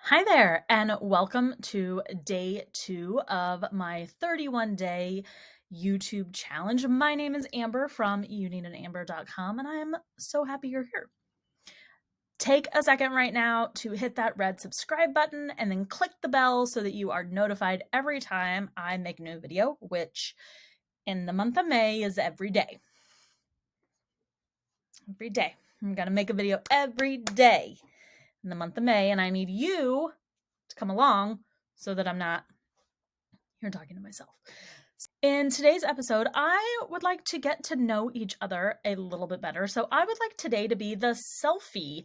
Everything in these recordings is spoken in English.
Hi there, and welcome to day 2 of my 31-day YouTube challenge. My name is Amber from youneedanamber.com, and I'm so happy you're here. Take a second right now to hit that red subscribe button and then click the bell so that you are notified every time I make a new video, which in the month of May is every day. Every day. I'm going to make a video every day in the month of May, and I need you to come along so that I'm not here talking to myself. In today's episode, I would like to get to know each other a little bit better. So I would like today to be the selfie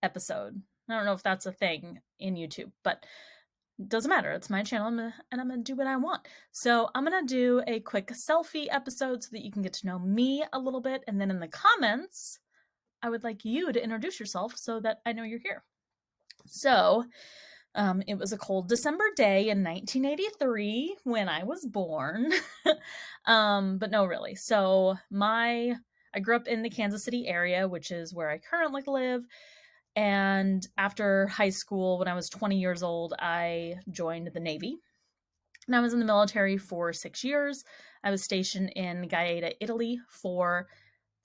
episode. I don't know if that's a thing in YouTube, but it doesn't matter. It's my channel, and I'm going to do what I want. So I'm going to do a quick selfie episode so that you can get to know me a little bit. And then in the comments, I would like you to introduce yourself so that I know you're here. So it was a cold December day in 1983 when I was born. But no, really. So I grew up in the Kansas City area, which is where I currently live. And after high school, when I was 20 years old, I joined the Navy. And I was in the military for 6 years. I was stationed in Gaeta, Italy for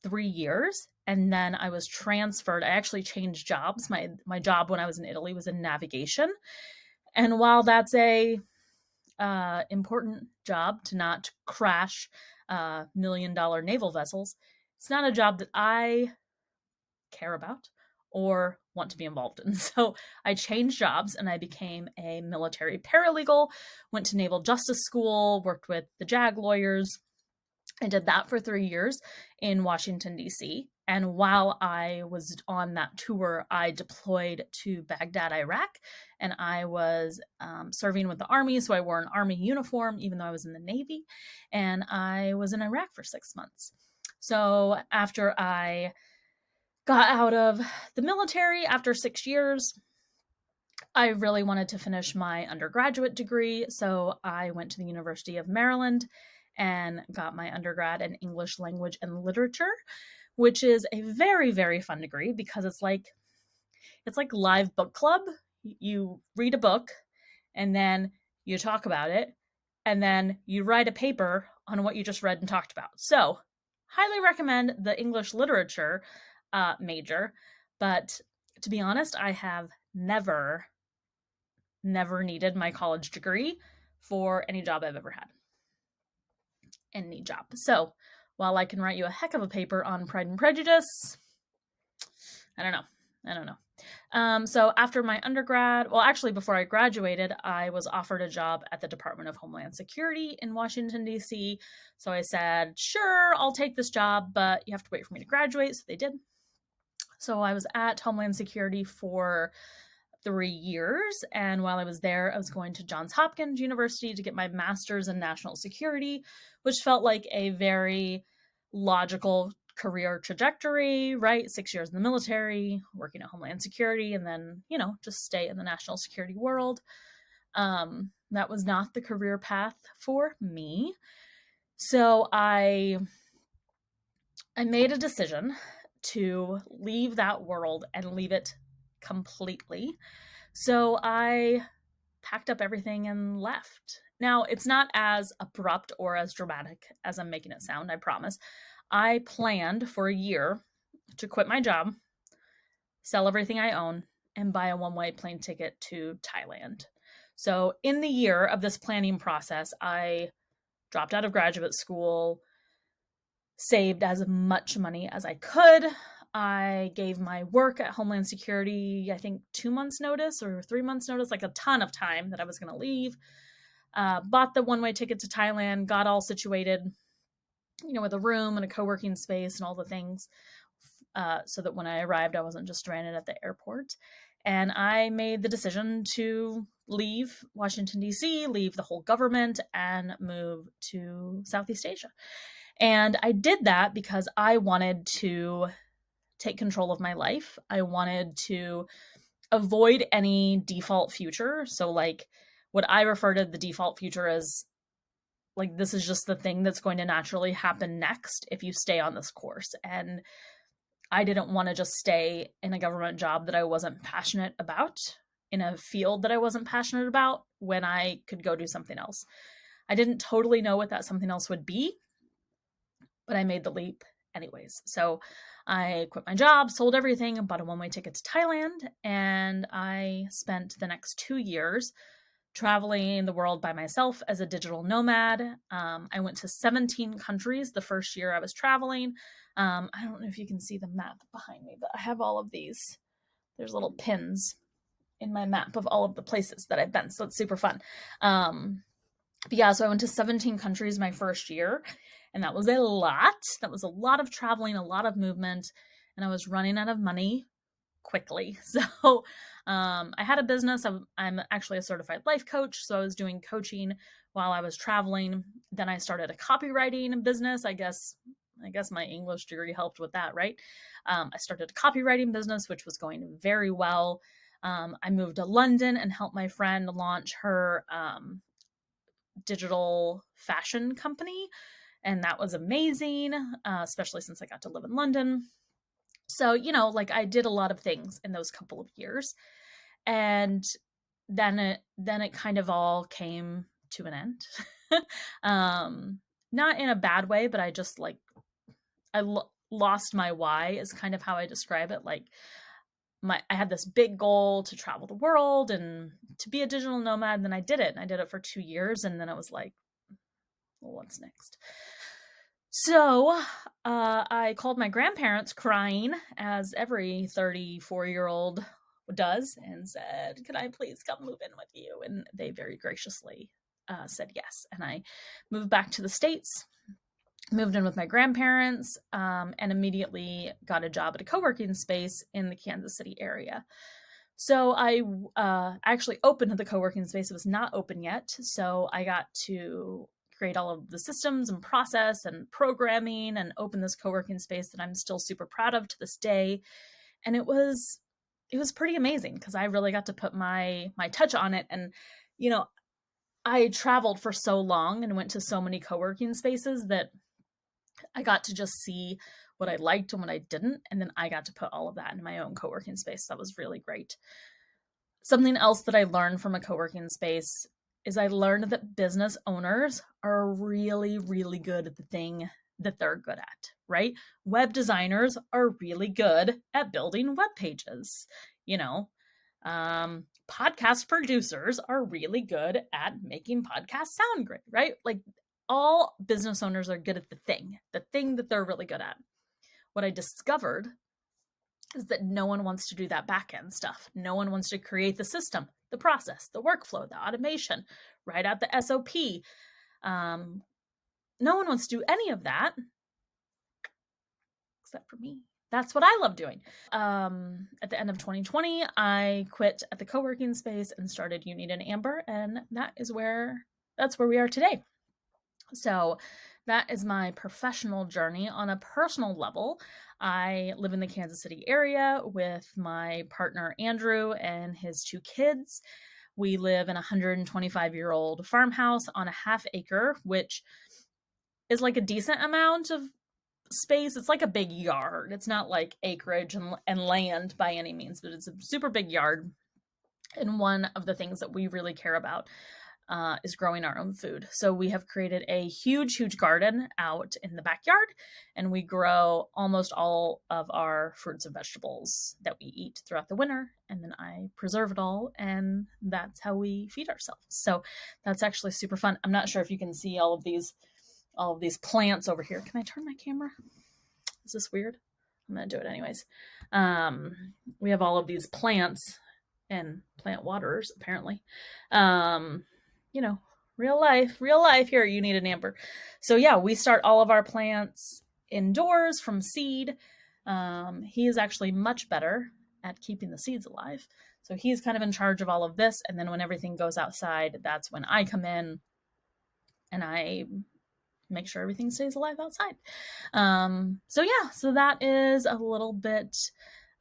3 years. And then I was transferred. I actually changed jobs. My job when I was in Italy was in navigation. And while that's a important job to not crash million-dollar naval vessels, it's not a job that I care about or want to be involved in. So I changed jobs and I became a military paralegal, went to Naval Justice School, worked with the JAG lawyers. I did that for 3 years in Washington, D.C. And while I was on that tour, I deployed to Baghdad, Iraq, and I was serving with the Army. So I wore an Army uniform, even though I was in the Navy, and I was in Iraq for 6 months. So after I got out of the military after 6 years, I really wanted to finish my undergraduate degree. So I went to the University of Maryland and got my undergrad in English language and literature, which is a very, very fun degree because it's like live book club. You read a book and then you talk about it and then you write a paper on what you just read and talked about. So highly recommend the English literature major, but to be honest, I have never needed my college degree for any job I've ever had. Any job. So while I can write you a heck of a paper on Pride and Prejudice, I don't know. So after my undergrad, well, actually before I graduated, I was offered a job at the Department of Homeland Security in Washington, D.C. So I said, sure, I'll take this job, but you have to wait for me to graduate. So they did. So I was at Homeland Security for 3 years. And while I was there, I was going to Johns Hopkins University to get my master's in national security, which felt like a very logical career trajectory, right? 6 years in the military, working at Homeland Security, and then, just stay in the national security world. That was not the career path for me. So I made a decision to leave that world and leave it completely. So I packed up everything and left. Now, it's not as abrupt or as dramatic as I'm making it sound, I promise. I planned for a year to quit my job, sell everything I own, and buy a one-way plane ticket to Thailand. So in the year of this planning process, I dropped out of graduate school, saved as much money as I could. I gave my work at Homeland Security, I think 2 months notice or 3 months notice, like a ton of time that I was going to leave. Bought the one-way ticket to Thailand, got all situated, with a room and a co-working space and all the things, so that when I arrived, I wasn't just stranded at the airport. And I made the decision to leave Washington, D.C., leave the whole government, and move to Southeast Asia. And I did that because I wanted to take control of my life. I wanted to avoid any default future. So like what I refer to the default future as, like, this is just the thing that's going to naturally happen next if you stay on this course. And I didn't want to just stay in a government job that I wasn't passionate about in a field that I wasn't passionate about when I could go do something else. I didn't totally know what that something else would be, but I made the leap anyways. So I quit my job, sold everything, bought a one-way ticket to Thailand, and I spent the next 2 years traveling the world by myself as a digital nomad. I went to 17 countries the first year I was traveling. I don't know if you can see the map behind me, but I have all of these. There's little pins in my map of all of the places that I've been. So it's super fun. But yeah, so I went to 17 countries my first year, and that was a lot. That was a lot of traveling, a lot of movement, and I was running out of money quickly. So I had a business. I'm actually a certified life coach, so I was doing coaching while I was traveling. Then I started a copywriting business. I guess my English degree helped with that, right? I started a copywriting business, which was going very well. I moved to London and helped my friend launch her digital fashion company, and that was amazing, especially since I got to live in London. So, like I did a lot of things in those couple of years, and then it kind of all came to an end. Not in a bad way, but I just lost my why is kind of how I describe it. Like I had this big goal to travel the world and to be a digital nomad, and then I did it. And I did it for 2 years, and then it was like, well, what's next? So I called my grandparents crying, as every 34-year-old does, and said, "Can I please come move in with you?" And they very graciously said yes. And I moved back to the States, moved in with my grandparents, and immediately got a job at a co-working space in the Kansas City area. So I actually opened the co-working space. It was not open yet. So I got to create all of the systems and process and programming and open this co-working space that I'm still super proud of to this day. And it was pretty amazing because I really got to put my touch on it. And, I traveled for so long and went to so many co-working spaces that I got to just see what I liked and what I didn't. And then I got to put all of that in my own co-working space. That was really great. Something else that I learned from a co-working space is I learned that business owners are really, really good at the thing that they're good at, right? Web designers are really good at building web pages. Podcast producers are really good at making podcasts sound great, right? Like all business owners are good at the thing that they're really good at. What I discovered is that no one wants to do that back end stuff. No one wants to create the system, the process, the workflow, the automation, write out the SOP. No one wants to do any of that except for me. That's what I love doing. At the end of 2020, I quit at the co-working space and started You Need an Amber, and that's where we are today. So that is my professional journey. On a personal level, I live in the Kansas City area with my partner, Andrew, and his 2 kids. We live in a 125-year-old farmhouse on a half acre, which is like a decent amount of space. It's like a big yard. It's not like acreage and land by any means, but it's a super big yard. And one of the things that we really care about is growing our own food. So we have created a huge, huge garden out in the backyard, and we grow almost all of our fruits and vegetables that we eat throughout the winter. And then I preserve it all, and that's how we feed ourselves. So that's actually super fun. I'm not sure if you can see all of these plants over here. Can I turn my camera? Is this weird? I'm going to do it anyways. We have all of these plants and plant waters, apparently. Real life here. You Need an Amber. So yeah, we start all of our plants indoors from seed. He is actually much better at keeping the seeds alive. So he's kind of in charge of all of this. And then when everything goes outside, that's when I come in and I make sure everything stays alive outside. So that is a little bit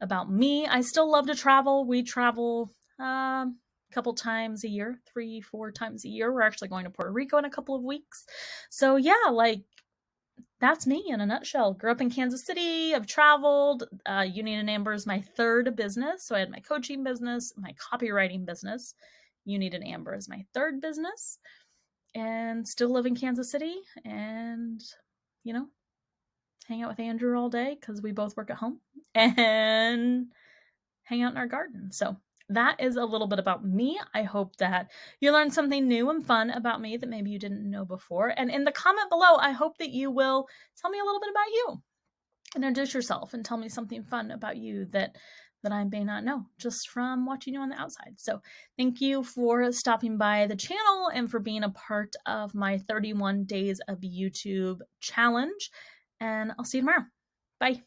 about me. I still love to travel. We travel a couple times a year, 3-4 times a year. We're actually going to Puerto Rico in a couple of weeks. So yeah, that's me in a nutshell. Grew up in Kansas City. I've traveled. Union and Amber is my third business. So I had my coaching business, my copywriting business. Union and Amber is my third business, and still live in Kansas City, and, you know, hang out with Andrew all day because we both work at home, and hang out in our garden. So that is a little bit about me. I hope that you learned something new and fun about me that maybe you didn't know before. And in the comment below, I hope that you will tell me a little bit about you. Introduce yourself and tell me something fun about you that I may not know just from watching you on the outside. So thank you for stopping by the channel and for being a part of my 31 days of YouTube challenge. And I'll see you tomorrow. Bye.